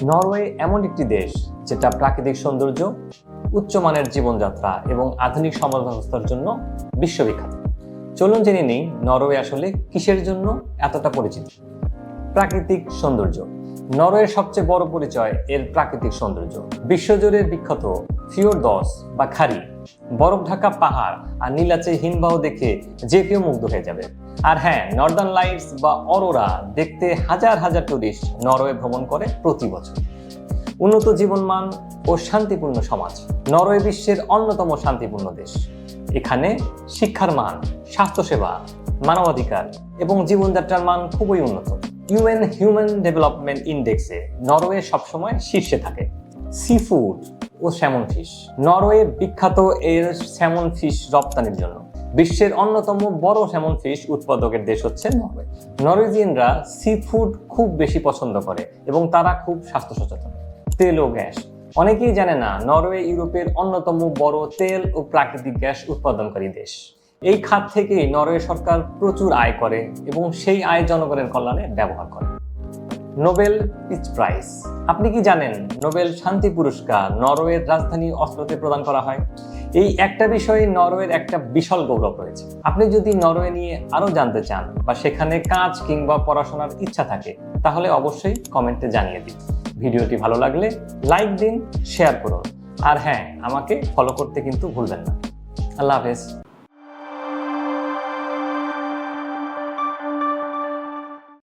Norway এমন একটি দেশ যেটা প্রাকৃতিক সৌন্দর্য, উচ্চমানের জীবনযাত্রা এবং আধুনিক সমাজ ব্যবস্থার জন্য বিশ্ববিখ্যাত। চলুন জেনে নিই নরওয়ে আসলে কিসের জন্য এতটা পরিচিত। প্রাকৃতিক সৌন্দর্য। নরওয়ের সবচেয়ে বড় পরিচয় এর প্রাকৃতিক সৌন্দর্য। বিশ্বজুড়ে বিখ্যাত ফিওর্ডস বা খাড়ি, বরফ ঢাকা পাহাড় আর নীলাচে হিমবাহ দেখে যে কেউ মুগ্ধ হয়ে যাবে। আর হ্যাঁ, নর্দার্ন লাইটস বা অরোরা দেখতে হাজার হাজার টুরিস্ট নরওয়ে ভ্রমণ করে প্রতি বছর। উন্নত জীবনমান ও শান্তিপূর্ণ সমাজ। নরওয়ে বিশ্বের অন্যতম শান্তিপূর্ণ দেশ। এখানে শিক্ষার মান, স্বাস্থ্যসেবা, মানবাধিকার এবং জীবনযাত্রার মান খুবই উন্নত। ইউএন হিউম্যান ডেভেলপমেন্ট ইন্ডেক্সে নরওয়ে সবসময় শীর্ষে থাকে। সি ফুড ও স্যামন ফিশ। নরওয়ে বিখ্যাত এর স্যামন ফিশ রপ্তানির জন্য। বিশ্বের অন্যতম বড় স্যামন ফিশ উৎপাদকের দেশ হচ্ছে নরওয়ে। নরওয়েজিয়ানরা সি ফুড খুব বেশি পছন্দ করে এবং তারা খুব স্বাস্থ্য সচেতন। তেল ও গ্যাস। অনেকেই জানে না, নরওয়ে ইউরোপের অন্যতম বড় তেল ও প্রাকৃতিক গ্যাস উৎপাদনকারী দেশ। এই খাত থেকেই নরওয়ে সরকার প্রচুর আয় করে এবং সেই আয় জনগণের কল্যাণে ব্যবহার করে। Nobel peace prize. আপনি কি জানেন নোবেল শান্তি পুরস্কার নরওয়ের রাজধানী অসলোতে প্রদান করা হয়? এই একটা বিষয়ে নরওয়ের একটা বিশাল গৌরব রয়েছে। আপনি যদি নরওয়ে নিয়ে আরো জানতে চান বা সেখানে কাজ কিংবা পড়াশোনার ইচ্ছা থাকে তাহলে অবশ্যই কমেন্টে জানিয়ে দিন। ভিডিওটি ভালো লাগলে লাইক দিন, শেয়ার করুন আর হ্যাঁ, আমাকে ফলো করতে কিন্তু ভুলবেন না। আল্লাহ হাফেজ।